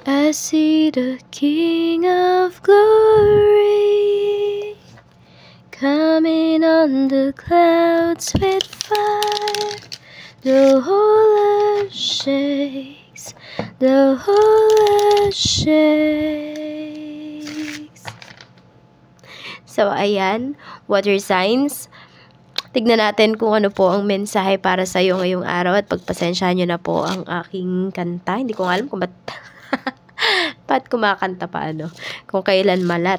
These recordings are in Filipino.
I see the King of Glory coming on the clouds with fire. The whole earth shakes, the whole earth shakes. So, ayan, water signs. Tignan natin kung ano po ang mensahe para sa iyo ngayong araw at pagpasensyahan nyo na po ang aking kanta. Hindi ko alam kung ba't kumakanta pa kung kailan malat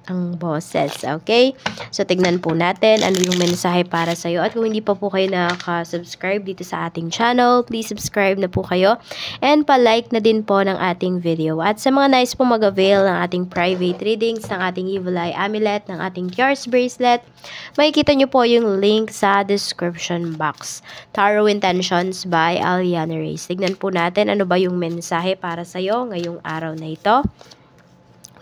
ang boses, okay? So, tignan po natin ano yung mensahe para sa iyo. At kung hindi pa po kayo nakaka-subscribe dito sa ating channel, please subscribe na po kayo. And pa-like na din po ng ating video. At sa mga nice po mag-avail ng ating private readings, ng ating Evil Eye Amulet, ng ating Tears Bracelet, makikita nyo po yung link sa description box. Tarot Intentions by Aliana Reyes. Tignan po natin ano ba yung mensahe para sa iyo ngayong araw na ito.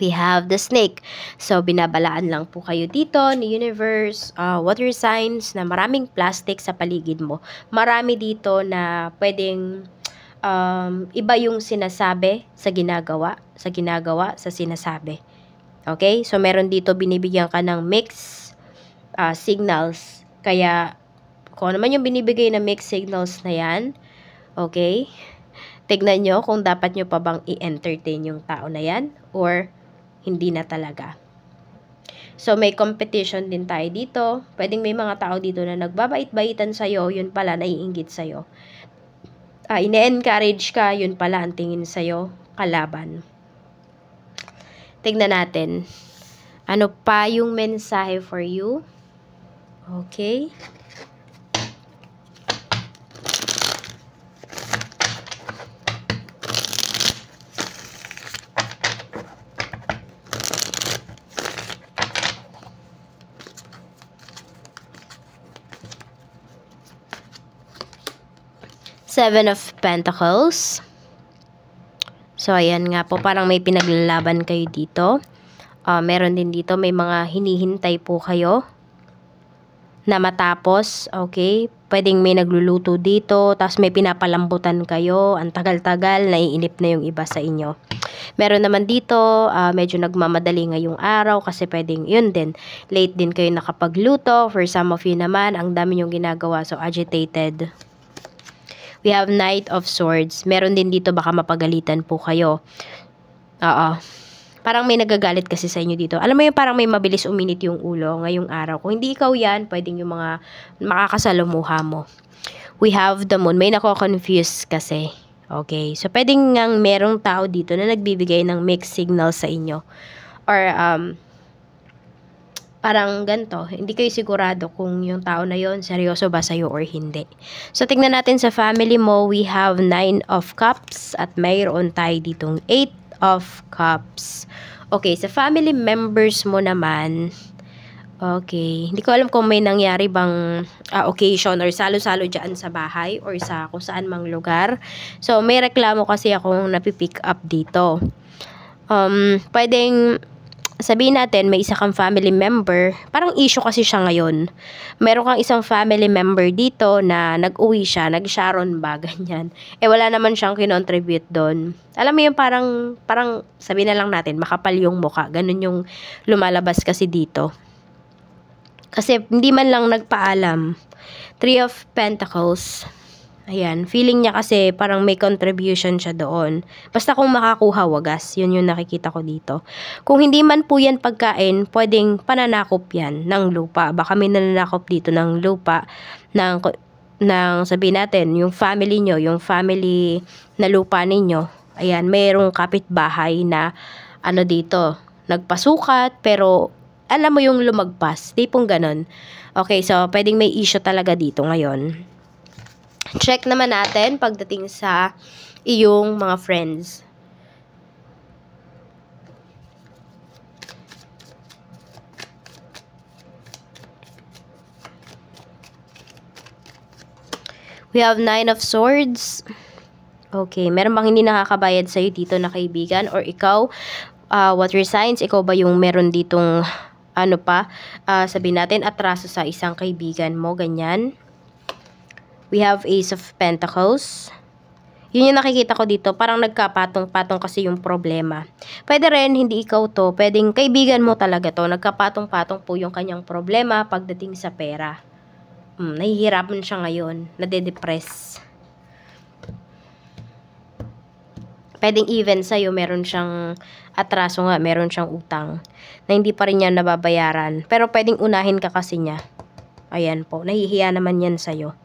We have the snake. So, binabalaan lang po kayo dito ni universe, water signs na maraming plastic sa paligid mo. Marami dito na pwedeng iba yung sinasabi sa ginagawa, sa sinasabi. Okay? So, meron dito binibigyan ka ng mixed signals. Kaya, kung ano man yung binibigay na mixed signals na yan, okay? Tignan nyo kung dapat nyo pa bang i-entertain yung tao na yan or hindi na talaga. So, may competition din tayo dito. Pwedeng may mga tao dito na nagbabait-baitan sa'yo, yun pala, naiinggit sa'yo. Ine-encourage ka, yun pala, ang tingin sa'yo, kalaban. Tignan natin. Ano pa yung mensahe for you? Okay. Seven of Pentacles. So, ayan nga po, parang may pinaglalaban kayo dito. Meron din dito, may mga hinihintay po kayo na matapos, okay? Pwedeng may nagluluto dito, tapos may pinapalambutan kayo, ang tagal-tagal, naiinip na yung iba sa inyo. Meron naman dito, medyo nagmamadali ngayong araw kasi pwedeng yun din. Late din kayo nakapagluto. For some of you naman, ang dami yung ginagawa, so agitated. We have Knight of Swords. Meron din dito baka mapagalitan po kayo. Parang may nagagalit kasi sa inyo dito. Alam mo yung parang may mabilis uminit yung ulo ngayong araw. Kung hindi ikaw yan, pwedeng yung mga makakasalumuha mo. We have the Moon. May nako-confuse kasi. Okay. So, pwedeng ngang merong tao dito na nagbibigay ng mixed signal sa inyo. Or, parang ganito, hindi kayo sigurado kung yung tao na yon seryoso ba sa'yo or hindi. So, tingnan natin sa family mo, we have 9 of Cups at mayroon tayo ditong 8 of Cups. Okay, sa family members mo naman, okay, hindi ko alam kung may nangyari bang occasion or salo-salo dyan sa bahay or sa kung saan mang lugar. So, may reklamo kasi akong napipick up dito. Pwedeng sabihin natin, may isa kang family member, parang issue kasi siya ngayon. Meron kang isang family member dito na nag-uwi siya, nag-Sharon ba, ganyan. Wala naman siyang kinontribute doon. Alam mo yung parang sabihin na lang natin, makapal yung muka. Ganun yung lumalabas kasi dito. Kasi hindi man lang nagpaalam. 3 of Pentacles. Ayan, feeling niya kasi parang may contribution siya doon. Basta kung makakuha, wagas. Yun yung nakikita ko dito. Kung hindi man po yan pagkain, pwedeng pananakop yan ng lupa. Baka may nananakop dito ng lupa ng sabihin natin, yung family nyo, yung family na lupa ninyo. Ayan, mayroong kapitbahay na dito, nagpasukat, pero alam mo yung lumagpas. Tipong ganon. Okay, so pwedeng may issue talaga dito ngayon. Check naman natin pagdating sa iyong mga friends. We have 9 of Swords. Okay, meron bang hindi nakakabayad sa'yo dito na kaibigan? Or ikaw, water signs, ikaw ba yung meron ditong sabihin natin, atraso sa isang kaibigan mo, ganyan. We have Ace of Pentacles. Yun yung nakikita ko dito, parang nagkapatong-patong kasi yung problema. Pwede rin, hindi ikaw to, pwedeng kaibigan mo talaga to, nagkapatong-patong po yung kanyang problema pagdating sa pera. Nahihirapan siya ngayon, nade-depress. Pwedeng even sa'yo, meron siyang atraso nga, meron siyang utang na hindi pa rin niya nababayaran. Pero pwedeng unahin ka kasi niya. Ayan po, nahihiya naman yan sa'yo.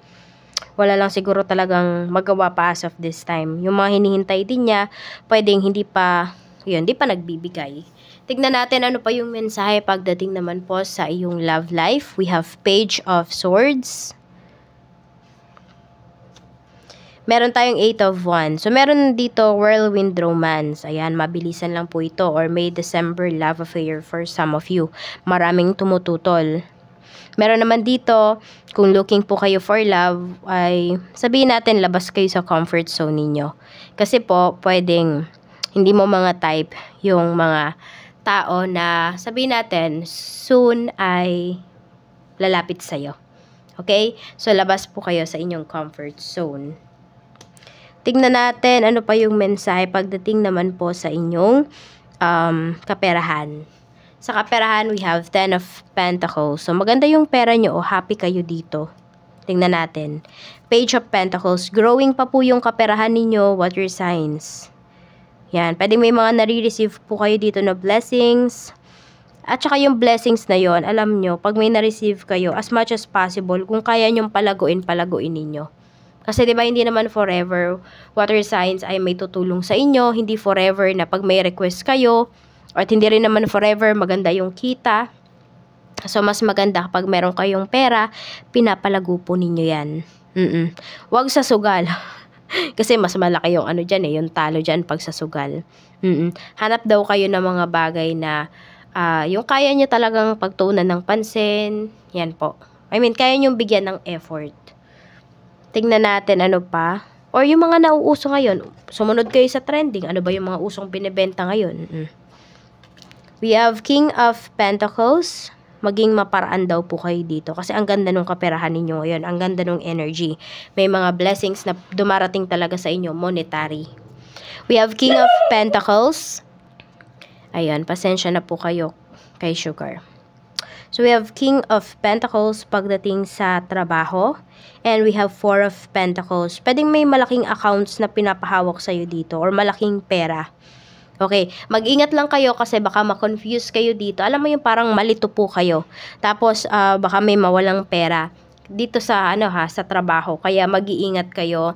Wala lang siguro talagang magawa pa as of this time. Yung mga hinihintay din niya, pwedeng hindi pa nagbibigay. Tignan natin ano pa yung mensahe pagdating naman po sa iyong love life. We have Page of Swords. Meron tayong 8 of Wands. So, meron dito whirlwind romance. Ayan, mabilisan lang po ito. Or May December love affair for some of you. Maraming tumututol. Meron naman dito, kung looking po kayo for love, ay sabihin natin labas kayo sa comfort zone ninyo. Kasi po, pwedeng hindi mo mga type yung mga tao na sabihin natin soon ay lalapit sa'yo. Okay? So, labas po kayo sa inyong comfort zone. Tignan natin ano pa yung mensahe pagdating naman po sa inyong kaperahan. Sa kaperahan, we have 10 of Pentacles. So, maganda yung pera nyo o happy kayo dito. Tingnan natin. Page of Pentacles. Growing pa po yung kaperahan ninyo, water signs. Yan. Pwede may mga nare-receive po kayo dito na blessings. At saka yung blessings na yon, alam nyo, pag may na-receive kayo, as much as possible, kung kaya nyong palaguin ninyo. Kasi diba hindi naman forever water signs ay may tutulong sa inyo. Hindi forever na pag may request kayo, at hindi rin naman forever maganda yung kita. So, mas maganda kapag meron kayong pera, pinapalago po ninyo yan. Huwag sa sugal. Kasi mas malaki yung ano dyan yung talo dyan pag sa sugal. Hanap daw kayo ng mga bagay na yung kaya nyo talagang pagtuunan ng pansin. Yan po. I mean, kaya nyo bigyan ng effort. Tingnan natin ano pa. Or yung mga nauuso ngayon, sumunod kayo sa trending. Ano ba yung mga usong binibenta ngayon? We have King of Pentacles. Maging maparaan daw po kayo dito. Kasi ang ganda nung kaperahan ninyo ngayon. Ang ganda nung energy. May mga blessings na dumarating talaga sa inyo, monetary. We have King of Pentacles. Ayan, pasensya na po kayo kay Sugar. So, we have King of Pentacles pagdating sa trabaho. And we have 4 of Pentacles. Pwedeng may malaking accounts na pinapahawak sa'yo dito. Or malaking pera. Okay, mag-ingat lang kayo kasi baka ma-confuse kayo dito. Alam mo yung parang malito po kayo. Tapos, baka may mawalang pera dito sa, sa trabaho. Kaya mag-iingat kayo.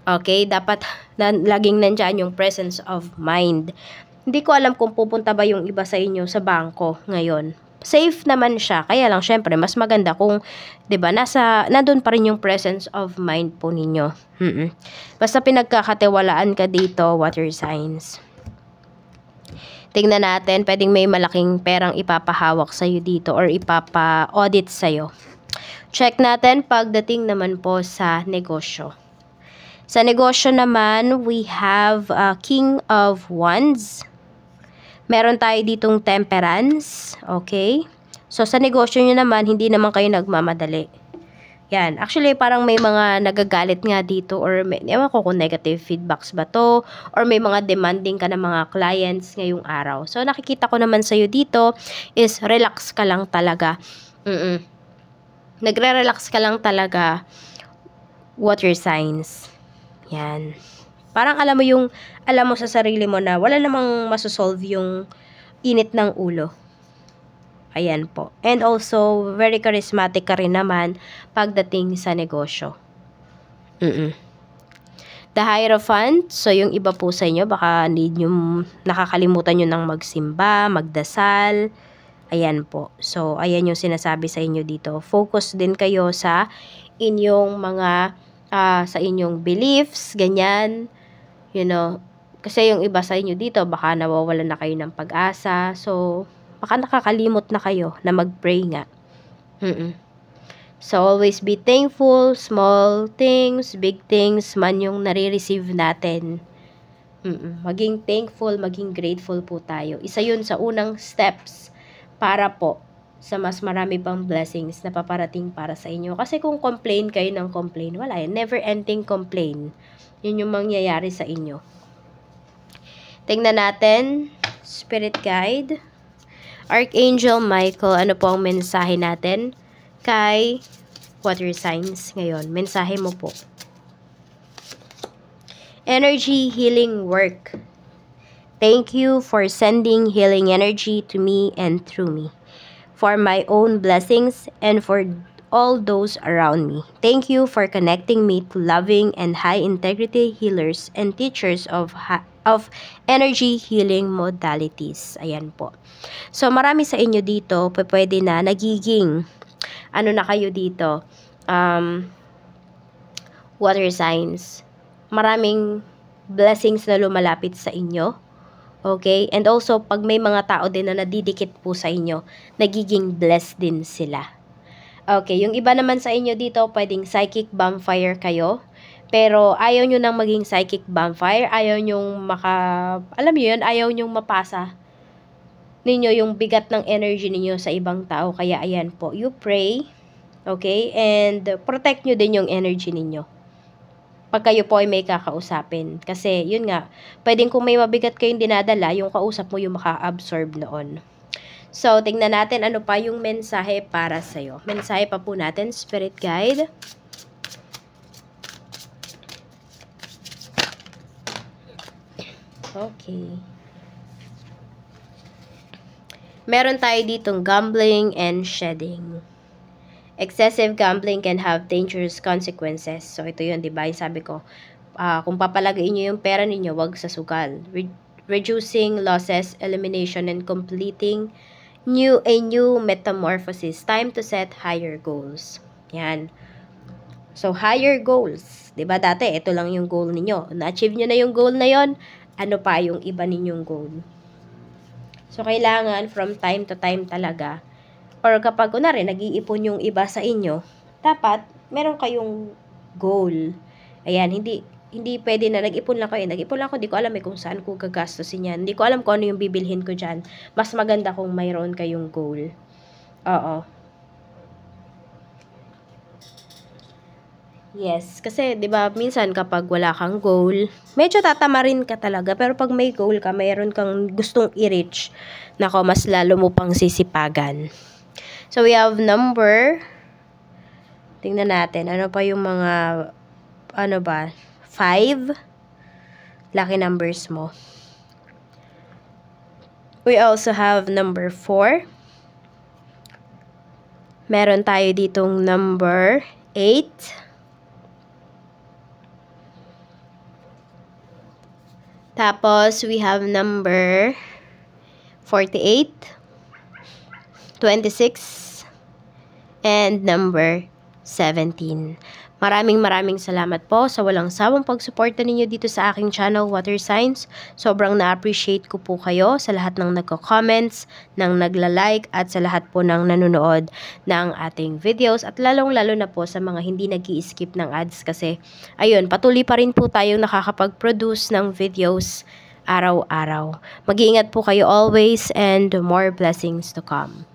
Okay, dapat laging nandyan yung presence of mind. Hindi ko alam kung pupunta ba yung iba sa inyo sa bangko ngayon. Safe naman siya. Kaya lang, syempre, mas maganda kung, 'di ba, nandun pa rin yung presence of mind po ninyo. Basta pinagkakatiwalaan ka dito, water signs. Tingnan natin, pwedeng may malaking perang ipapahawak sa'yo dito or ipapa-audit sa'yo. Check natin pagdating naman po sa negosyo. Sa negosyo naman, we have King of Wands. Meron tayo ditong Temperance. Okay? So, sa negosyo nyo naman, hindi naman kayo nagmamadali. Yan. Actually, parang may mga nagagalit nga dito or ewan ko kung negative feedbacks ba to or may mga demanding ka ng mga clients ngayong araw. So, nakikita ko naman sa'yo dito is relax ka lang talaga. Nagre-relax ka lang talaga. Water signs. Yan. Parang alam mo sa sarili mo na wala namang masosolve yung init ng ulo. Ayan po. And also, very charismatic ka rin naman pagdating sa negosyo. The Hierophant. So, yung iba po sa inyo, baka need nyo, nakakalimutan nyo ng magsimba, magdasal. Ayan po. So, ayan yung sinasabi sa inyo dito. Focus din kayo sa inyong mga, sa inyong beliefs, ganyan. You know, kasi yung iba sa inyo dito, baka nawawalan na kayo ng pag-asa. So, baka nakakalimot na kayo na mag-pray nga. So, always be thankful. Small things, big things, man yung nare-receive natin. Maging thankful, maging grateful po tayo. Isa yun sa unang steps para po sa mas marami pang blessings na paparating para sa inyo. Kasi kung complain kayo ng complain, wala yan. Never ending complain. Yun yung mangyayari sa inyo. Tingnan natin, Spirit Guide. Archangel Michael, ano po ang mensahe natin kay water signs ngayon? Mensahe mo po. Energy healing work. Thank you for sending healing energy to me and through me, for my own blessings and for all those around me. Thank you for connecting me to loving and high integrity healers and teachers of energy healing modalities. Ayan po. So, marami sa inyo dito, pwede na nagiging, ano na kayo dito, water signs. Maraming blessings na lumalapit sa inyo. Okay? And also, pag may mga tao din na nadidikit po sa inyo, nagiging blessed din sila. Okay, yung iba naman sa inyo dito, pwedeng psychic vampire kayo. Pero ayaw nyo nang maging psychic vampire. Ayaw nyong alam nyo yun, ayaw nyong mapasa ninyo yung bigat ng energy ninyo sa ibang tao. Kaya ayan po, you pray. Okay? And protect nyo din yung energy ninyo pag kayo po ay may kakausapin. Kasi, yun nga, pwedeng kung may mabigat kayong dinadala, yung kausap mo yung maka-absorb noon. So, tingnan natin ano pa yung mensahe para sa'yo. Mensahe pa po natin, Spirit Guide. Okay. Meron tayo ditong gambling and shedding. Excessive gambling can have dangerous consequences. So, ito yun, diba? Yung sabi ko, kung papalagayin nyo yung pera ninyo, wag sa sugal. Reducing losses, elimination, and completing a new metamorphosis. Time to set higher goals. Yan. So, higher goals. Diba dati, ito lang yung goal ninyo. Na-achieve nyo na yung goal na yon, ano pa yung iba ninyong goal? So, kailangan from time to time talaga, or kapag kunwari, nag-iipon yung iba sa inyo, dapat meron kayong goal. Ayan, hindi pwede na nag-ipon lang kayo. Nag-ipon lang ako, hindi ko alam kung saan ko gagastusin yan. Hindi ko alam kung ano yung bibilhin ko dyan. Mas maganda kung mayroon kayong goal. Oo. Yes, kasi 'di ba minsan kapag wala kang goal, medyo tatamarin ka talaga, pero pag may goal ka, mayroon kang gustong i-reach, nako mas lalo mo pang sisipagan. So we have number. Tingnan natin ano pa yung mga 5 lucky numbers mo. We also have number 4. Meron tayo ditong number 8. Tapos, we have number 48, 26, and number 17. Maraming salamat po sa walang sawang pagsuporta ninyo dito sa aking channel, Water Signs. Sobrang na-appreciate ko po kayo sa lahat ng nagko-comments, ng nagla-like, at sa lahat po ng nanonood ng ating videos. At lalong-lalo na po sa mga hindi nag-i-skip ng ads kasi, ayun, patuloy pa rin po tayong nakakapag-produce ng videos araw-araw. Mag-iingat po kayo always and more blessings to come.